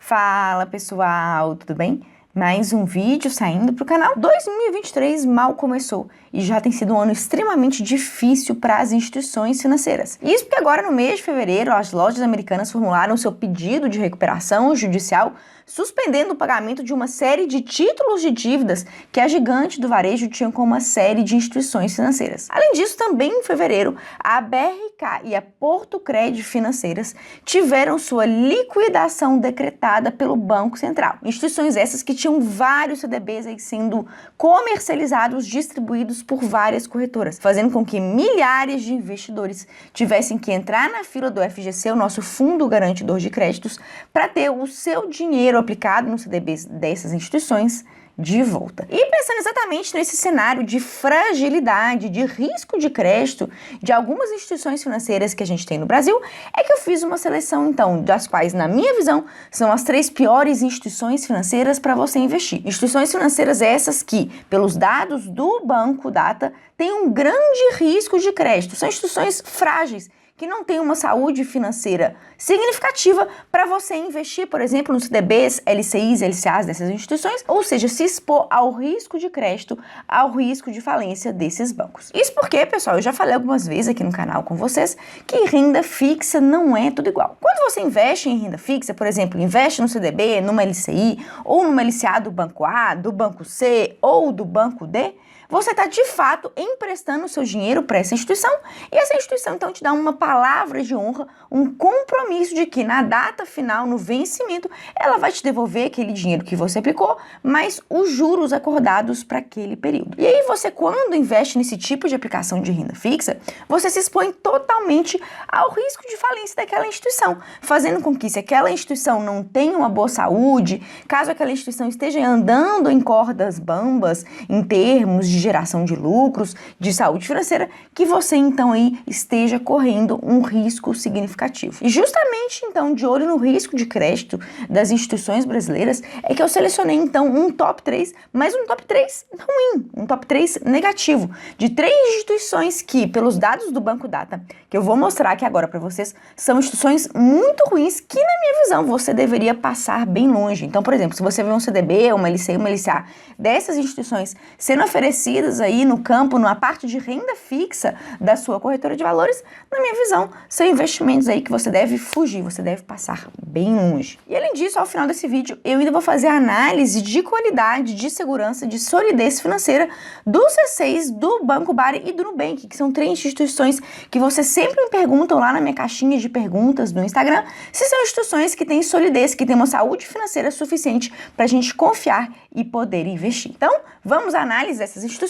Fala pessoal, tudo bem? Mais um vídeo saindo para o canal. 2023 mal começou e já tem sido um ano extremamente difícil para as instituições financeiras. Isso porque agora no mês de fevereiro as lojas americanas formularam seu pedido de recuperação judicial, suspendendo o pagamento de uma série de títulos de dívidas que a gigante do varejo tinha com uma série de instituições financeiras. Além disso, também em fevereiro, a BRK e a Porto Credit Financeiras tiveram sua liquidação decretada pelo Banco Central. Instituições essas que tinham vários CDBs aí sendo comercializados, distribuídos por várias corretoras, fazendo com que milhares de investidores tivessem que entrar na fila do FGC, o nosso Fundo Garantidor de Créditos, para ter o seu dinheiro aplicado nos CDBs dessas instituições de volta. E pensando exatamente nesse cenário de fragilidade, de risco de crédito de algumas instituições financeiras que a gente tem no Brasil, é que eu fiz uma seleção, então, das quais, na minha visão, são as 3 piores instituições financeiras para você investir. Instituições financeiras essas que, pelos dados do Banco Data, têm um grande risco de crédito. São instituições frágeis, que não tem uma saúde financeira significativa para você investir, por exemplo, nos CDBs, LCIs, LCAs dessas instituições, ou seja, se expor ao risco de crédito, ao risco de falência desses bancos. Isso porque, pessoal, eu já falei algumas vezes aqui no canal com vocês que renda fixa não é tudo igual. Quando você investe em renda fixa, por exemplo, investe no CDB, numa LCI, ou numa LCA do Banco A, do Banco C ou do Banco D, você está, de fato, emprestando o seu dinheiro para essa instituição e essa instituição, então, te dá uma palavra de honra, um compromisso de que, na data final, no vencimento, ela vai te devolver aquele dinheiro que você aplicou, mais os juros acordados para aquele período. E aí você, quando investe nesse tipo de aplicação de renda fixa, você se expõe totalmente ao risco de falência daquela instituição, fazendo com que, se aquela instituição não tenha uma boa saúde, caso aquela instituição esteja andando em cordas bambas, em termos de geração de lucros, de saúde financeira, que você então aí esteja correndo um risco significativo. E justamente então, de olho no risco de crédito das instituições brasileiras, é que eu selecionei então um top 3, mas um top 3 ruim, um top 3 negativo, de 3 instituições que, pelos dados do Banco Data, que eu vou mostrar aqui agora para vocês, são instituições muito ruins que, na minha visão, você deveria passar bem longe. Então, por exemplo, se você vê um CDB, uma LCI, uma LCA dessas instituições sendo oferecidas aí no campo, na parte de renda fixa da sua corretora de valores, na minha visão, são investimentos aí que você deve fugir, você deve passar bem longe. E além disso, ao final desse vídeo, eu ainda vou fazer análise de qualidade, de segurança, de solidez financeira do C6, do Banco Bari e do Nubank, que são 3 instituições que você sempre me perguntam lá na minha caixinha de perguntas no Instagram, se são instituições que têm solidez, que têm uma saúde financeira suficiente para a gente confiar e poder investir. Então, vamos à análise dessas instituições?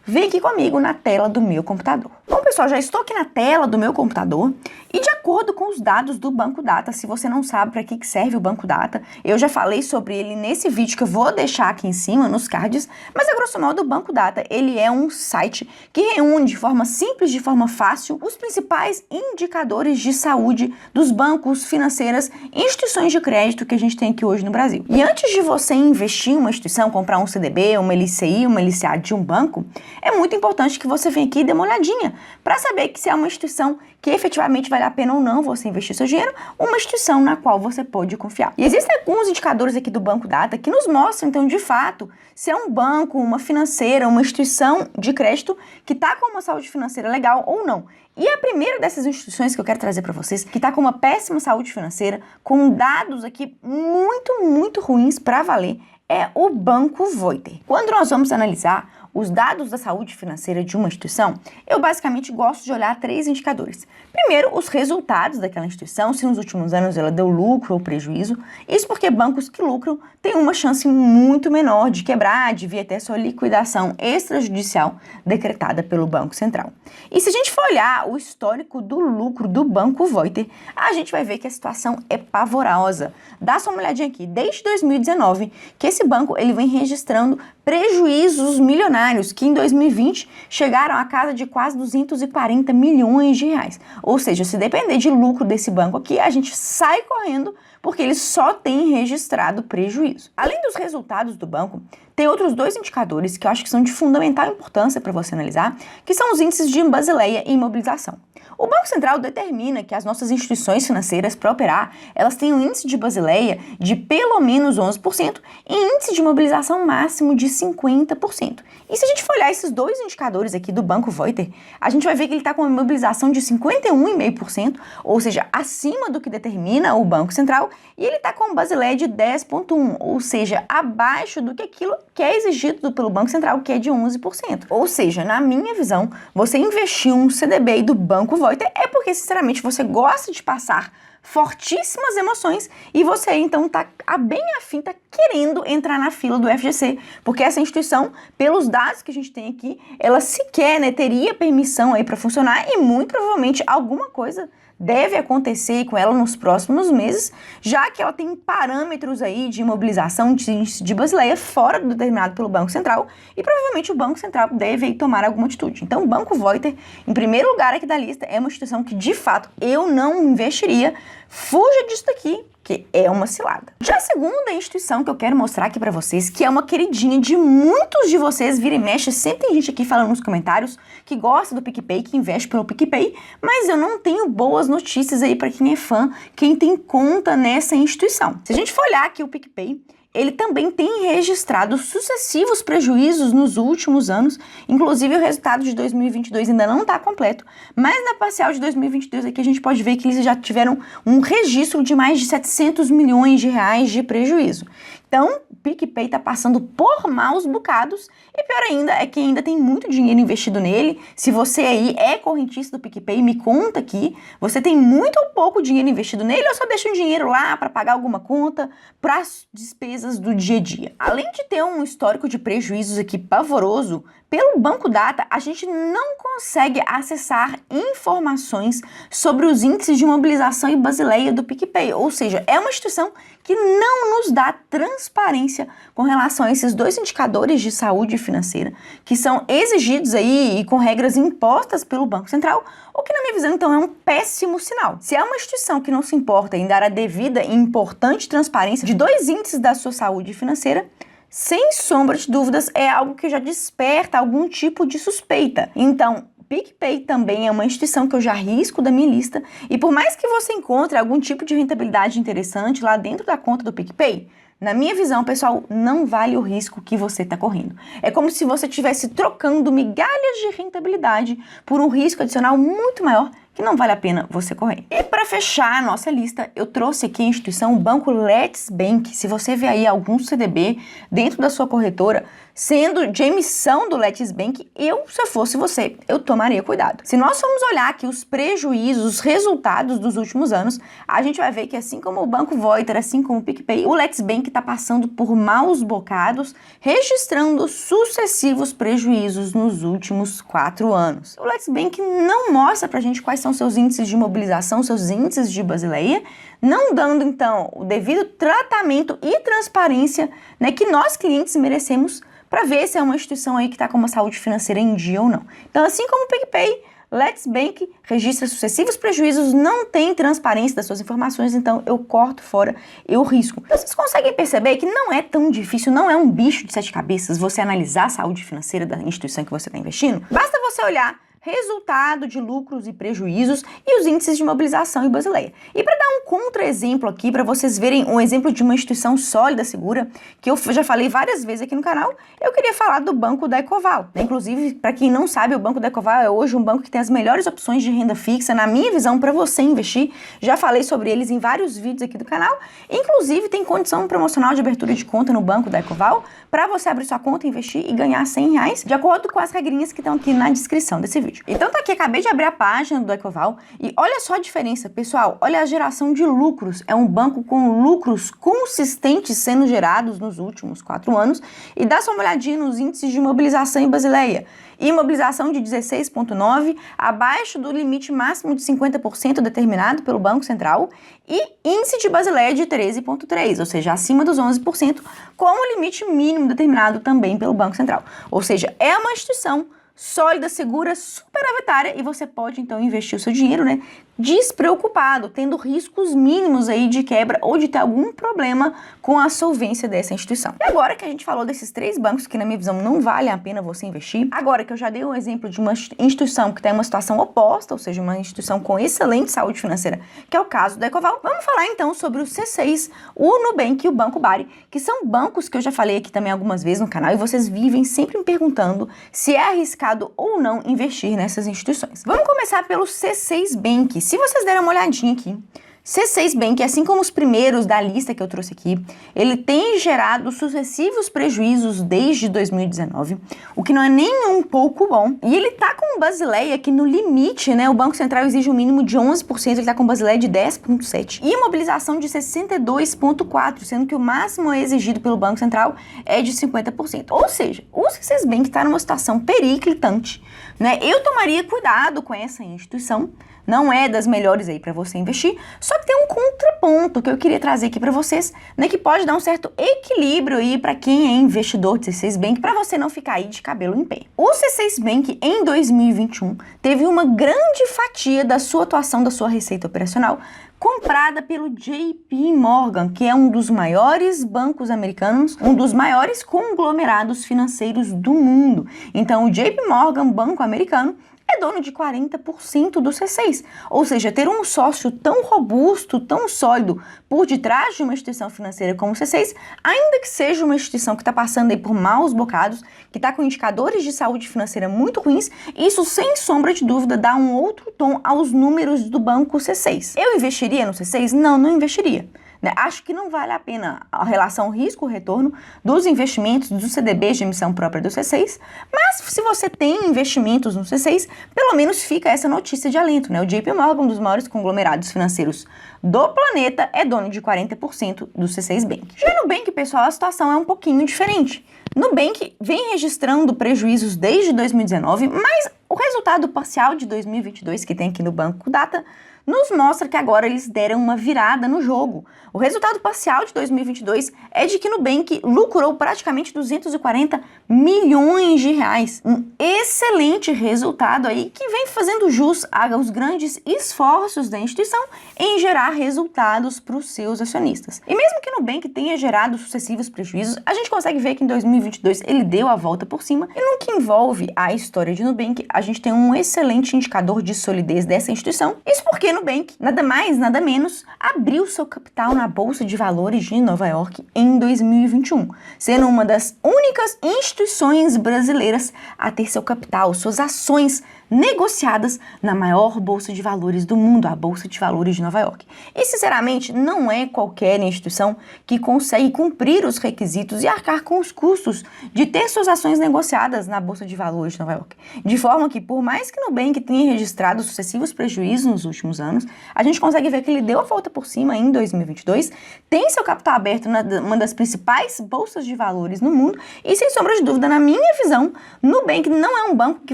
Vem aqui comigo na tela do meu computador. Bom, pessoal, já estou aqui na tela do meu computador e, de acordo com os dados do Banco Data, se você não sabe para que serve o Banco Data, eu já falei sobre ele nesse vídeo que eu vou deixar aqui em cima, nos cards, mas a grosso modo o Banco Data, ele é um site que reúne de forma simples, de forma fácil, os principais indicadores de saúde dos bancos, financeiras e instituições de crédito que a gente tem aqui hoje no Brasil. E antes de você investir em uma instituição, comprar um CDB, uma LCI, uma LCA de um banco, é muito importante que você venha aqui e dê uma olhadinha para saber que se é uma instituição que efetivamente vale a pena ou não você investir seu dinheiro, uma instituição na qual você pode confiar. E existem alguns indicadores aqui do Banco Data que nos mostram, então, de fato, se é um banco, uma financeira, uma instituição de crédito que está com uma saúde financeira legal ou não. E a primeira dessas instituições que eu quero trazer para vocês, que está com uma péssima saúde financeira, com dados aqui muito ruins para valer, é o Banco Voiter. Quando nós vamos analisar os dados da saúde financeira de uma instituição, eu basicamente gosto de olhar 3 indicadores. Primeiro, os resultados daquela instituição, se nos últimos anos ela deu lucro ou prejuízo. Isso porque bancos que lucram têm uma chance muito menor de quebrar, de vir até sua liquidação extrajudicial decretada pelo Banco Central. E se a gente for olhar o histórico do lucro do Banco Voiter, a gente vai ver que a situação é pavorosa. Dá só uma olhadinha aqui, desde 2019, que esse banco ele vem registrando prejuízos milionários que em 2020 chegaram à casa de quase 240 milhões de reais. Ou seja, se depender de lucro desse banco aqui, a gente sai correndo porque ele só tem registrado prejuízo. Além dos resultados do banco, tem outros dois indicadores que eu acho que são de fundamental importância para você analisar, que são os índices de Basileia e imobilização. O Banco Central determina que as nossas instituições financeiras, para operar, elas têm um índice de Basileia de pelo menos 11% e índice de mobilização máximo de 50%. E se a gente for olhar esses dois indicadores aqui do Banco Voiter, a gente vai ver que ele está com uma mobilização de 51,5%, ou seja, acima do que determina o Banco Central, e ele está com Basileia de 10,1%, ou seja, abaixo do que aquilo que é exigido pelo Banco Central, que é de 11%. Ou seja, na minha visão, você investir um CDB do Banco Voiter é porque, sinceramente, você gosta de passar fortíssimas emoções e você, então, tá bem afim, tá querendo entrar na fila do FGC, porque essa instituição, pelos dados que a gente tem aqui, ela sequer, né, teria permissão aí para funcionar e muito provavelmente alguma coisa deve acontecer com ela nos próximos meses, já que ela tem parâmetros aí de imobilização de Basileia fora do determinado pelo Banco Central e provavelmente o Banco Central deve aí tomar alguma atitude. Então o Banco Voiter, em primeiro lugar aqui da lista, é uma instituição que de fato eu não investiria. Fuja disso daqui, que é uma cilada. Já a segunda instituição que eu quero mostrar aqui pra vocês, que é uma queridinha de muitos de vocês, vira e mexe, sempre tem gente aqui falando nos comentários que gosta do PicPay, que investe pelo PicPay, mas eu não tenho boas notícias aí pra quem é fã, quem tem conta nessa instituição. Se a gente for olhar aqui o PicPay, ele também tem registrado sucessivos prejuízos nos últimos anos, inclusive o resultado de 2022 ainda não está completo, mas na parcial de 2022 aqui a gente pode ver que eles já tiveram um registro de mais de 700 milhões de reais de prejuízo. Então, o PicPay está passando por maus bocados e pior ainda é que ainda tem muito dinheiro investido nele. Se você aí é correntista do PicPay, me conta aqui, você tem muito ou pouco dinheiro investido nele ou só deixa o dinheiro lá para pagar alguma conta, para as despesas do dia a dia? Além de ter um histórico de prejuízos aqui pavoroso, pelo Banco Data, a gente não consegue acessar informações sobre os índices de mobilização e Basileia do PicPay, ou seja, é uma instituição que não nos dá transparência com relação a esses dois indicadores de saúde financeira, que são exigidos aí e com regras impostas pelo Banco Central, o que na minha visão então é um péssimo sinal. Se é uma instituição que não se importa em dar a devida e importante transparência de dois índices da sua saúde financeira, sem sombra de dúvidas, é algo que já desperta algum tipo de suspeita. Então, PicPay também é uma instituição que eu já risco da minha lista, e por mais que você encontre algum tipo de rentabilidade interessante lá dentro da conta do PicPay, na minha visão, pessoal, não vale o risco que você está correndo. É como se você estivesse trocando migalhas de rentabilidade por um risco adicional muito maior que não vale a pena você correr. E para fechar a nossa lista, eu trouxe aqui a instituição Banco Let's Bank. Se você vê aí algum CDB dentro da sua corretora sendo de emissão do Let's Bank, se eu fosse você, eu tomaria cuidado. Se nós formos olhar aqui os prejuízos, os resultados dos últimos anos, a gente vai ver que assim como o Banco Voiter, assim como o PicPay, o Let's Bank está passando por maus bocados, registrando sucessivos prejuízos nos últimos 4 anos. O Let's Bank não mostra pra gente quais são seus índices de mobilização, seus índices de Basileia, não dando então o devido tratamento e transparência, né, que nós clientes merecemos para ver se é uma instituição aí que está com uma saúde financeira em dia ou não. Então, assim como o PicPay, Let's Bank registra sucessivos prejuízos, não tem transparência das suas informações, então eu corto fora, eu risco. Vocês conseguem perceber que não é tão difícil, não é um bicho de 7 cabeças você analisar a saúde financeira da instituição que você está investindo? Basta você olhar resultado de lucros e prejuízos e os índices de mobilização e Basileia. E para dar um contra-exemplo aqui, para vocês verem um exemplo de uma instituição sólida, segura, que eu já falei várias vezes aqui no canal, eu queria falar do Banco da Ecoval. Inclusive, para quem não sabe, o Banco da Ecoval é hoje um banco que tem as melhores opções de renda fixa, na minha visão, para você investir. Já falei sobre eles em vários vídeos aqui do canal. Inclusive, tem condição promocional de abertura de conta no Banco da Ecoval, para você abrir sua conta, investir e ganhar R$100, de acordo com as regrinhas que estão aqui na descrição desse vídeo. Então tá aqui, acabei de abrir a página do Ecoval e olha só a diferença, pessoal, olha a geração de lucros, é um banco com lucros consistentes sendo gerados nos últimos 4 anos e dá só uma olhadinha nos índices de mobilização e Basileia. Imobilização de 16,9, abaixo do limite máximo de 50% determinado pelo Banco Central, e índice de Basileia de 13,3, ou seja, acima dos 11%, com o limite mínimo determinado também pelo Banco Central. Ou seja, é uma instituição sólida, segura, superavitária, e você pode então investir o seu dinheiro, né, despreocupado, tendo riscos mínimos aí de quebra ou de ter algum problema com a solvência dessa instituição. E agora que a gente falou desses 3 bancos que na minha visão não vale a pena você investir, agora que eu já dei um exemplo de uma instituição que tem uma situação oposta, ou seja, uma instituição com excelente saúde financeira, que é o caso da Ecoval, vamos falar então sobre o C6, o Nubank e o Banco Bari, que são bancos que eu já falei aqui também algumas vezes no canal e vocês vivem sempre me perguntando se é arriscado ou não investir nessas instituições. Vamos começar pelo C6 Bank. Se vocês derem uma olhadinha aqui, C6 Bank, assim como os primeiros da lista que eu trouxe aqui, ele tem gerado sucessivos prejuízos desde 2019, o que não é nem um pouco bom. E ele tá com Basileia aqui no limite, né? O Banco Central exige um mínimo de 11%, ele tá com Basileia de 10,7%. E mobilização de 62,4%, sendo que o máximo exigido pelo Banco Central é de 50%. Ou seja, o C6 Bank tá numa situação periclitante, né? Eu tomaria cuidado com essa instituição, não é das melhores aí para você investir, só que tem um contraponto que eu queria trazer aqui para vocês, né, que pode dar um certo equilíbrio aí para quem é investidor de C6 Bank, para você não ficar aí de cabelo em pé. O C6 Bank em 2021 teve uma grande fatia da sua atuação, da sua receita operacional, comprada pelo JP Morgan, que é um dos maiores bancos americanos, um dos maiores conglomerados financeiros do mundo. Então, o JP Morgan, banco americano, é dono de 40% do C6, ou seja, ter um sócio tão robusto, tão sólido por detrás de uma instituição financeira como o C6, ainda que seja uma instituição que está passando aí por maus bocados, que está com indicadores de saúde financeira muito ruins, isso sem sombra de dúvida dá um outro tom aos números do banco C6. Eu investiria no C6? Não, não investiria. Acho que não vale a pena a relação risco-retorno dos investimentos dos CDBs de emissão própria do C6, mas se você tem investimentos no C6, pelo menos fica essa notícia de alento, né? O JP Morgan, um dos maiores conglomerados financeiros do planeta, é dono de 40% do C6 Bank. Já no Nubank, pessoal, a situação é um pouquinho diferente. Nubank vem registrando prejuízos desde 2019, mas o resultado parcial de 2022 que tem aqui no Banco Data nos mostra que agora eles deram uma virada no jogo. O resultado parcial de 2022 é de que Nubank lucrou praticamente 240 milhões de reais. Um excelente resultado aí que vem fazendo jus aos grandes esforços da instituição em gerar resultados para os seus acionistas. E mesmo que Nubank tenha gerado sucessivos prejuízos, a gente consegue ver que em 2022 ele deu a volta por cima. E no que envolve a história de Nubank, a gente tem um excelente indicador de solidez dessa instituição. Isso porque Nubank, nada mais, nada menos, abriu seu capital na Bolsa de Valores de Nova York em 2021, sendo uma das únicas instituições brasileiras a ter seu capital, suas ações negociadas na maior bolsa de valores do mundo, a Bolsa de Valores de Nova York. E, sinceramente, não é qualquer instituição que consegue cumprir os requisitos e arcar com os custos de ter suas ações negociadas na Bolsa de Valores de Nova York. De forma que, por mais que Nubank tenha registrado sucessivos prejuízos nos últimos anos, a gente consegue ver que ele deu a volta por cima em 2022, tem seu capital aberto uma das principais bolsas de valores no mundo e, sem sombra de dúvida, na minha visão, Nubank não é um banco que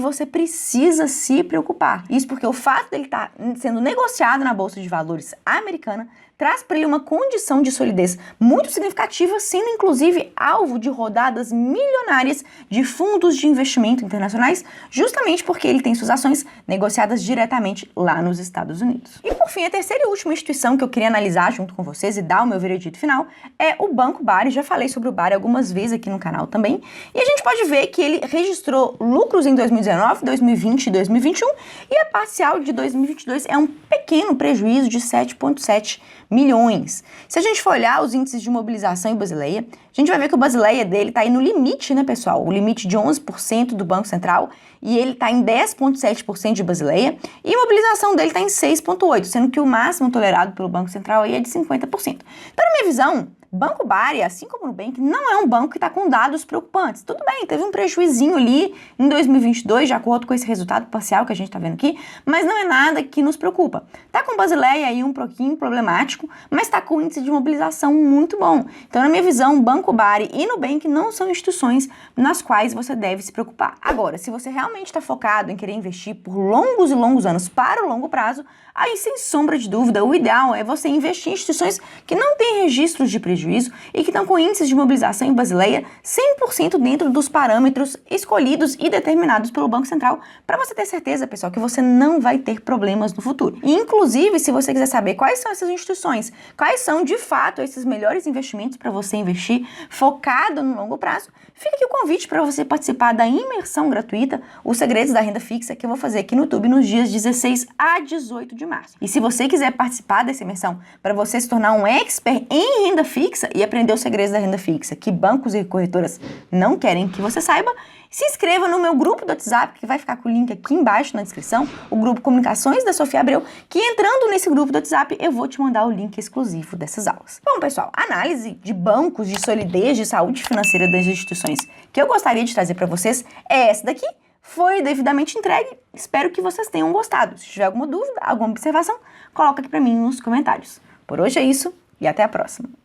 você precisa se preocupar. Isso porque o fato dele estar sendo negociado na Bolsa de Valores americana traz para ele uma condição de solidez muito significativa, sendo inclusive alvo de rodadas milionárias de fundos de investimento internacionais, justamente porque ele tem suas ações negociadas diretamente lá nos Estados Unidos. E por fim, a terceira e última instituição que eu queria analisar junto com vocês e dar o meu veredito final é o Banco Bari. Já falei sobre o Bari algumas vezes aqui no canal também, e a gente pode ver que ele registrou lucros em 2019, 2020 e 2021, e a parcial de 2022 é um pequeno prejuízo de 7,7 milhões. Se a gente for olhar os índices de mobilização em Basileia, a gente vai ver que o Basileia dele está aí no limite, né, pessoal? O limite de 11% do Banco Central, e ele está em 10,7% de Basileia, e a mobilização dele está em 6,8%, sendo que o máximo tolerado pelo Banco Central aí é de 50%. Então, na minha visão, Banco Bari, assim como o Nubank, não é um banco que está com dados preocupantes. Tudo bem, teve um prejuízinho ali em 2022, de acordo com esse resultado parcial que a gente está vendo aqui, mas não é nada que nos preocupa. Tá com Basileia aí um pouquinho problemático, mas está com índice de mobilização muito bom. Então, na minha visão, Banco Bari e Nubank não são instituições nas quais você deve se preocupar. Agora, se você realmente está focado em querer investir por longos e longos anos para o longo prazo, aí sem sombra de dúvida, o ideal é você investir em instituições que não têm registros de prejuízo e que estão com índices de mobilização em Basileia 100% dentro dos parâmetros escolhidos e determinados pelo Banco Central, para você ter certeza, pessoal, que você não vai ter problemas no futuro. E, inclusive, se você quiser saber quais são essas instituições, quais são de fato esses melhores investimentos para você investir focado no longo prazo, fica aqui o convite para você participar da imersão gratuita Os Segredos da Renda Fixa, que eu vou fazer aqui no YouTube nos dias 16 a 18 de março. E se você quiser participar dessa imersão para você se tornar um expert em renda fixa e aprender os segredos da renda fixa que bancos e corretoras não querem que você saiba, se inscreva no meu grupo do WhatsApp, que vai ficar com o link aqui embaixo na descrição, o grupo Comunicações da Sofia Abreu, que entrando nesse grupo do WhatsApp, eu vou te mandar o link exclusivo dessas aulas. Bom, pessoal, a análise de bancos, de solidez, de saúde financeira das instituições que eu gostaria de trazer para vocês é essa daqui. Foi devidamente entregue. Espero que vocês tenham gostado. Se tiver alguma dúvida, alguma observação, coloca aqui para mim nos comentários. Por hoje é isso e até a próxima.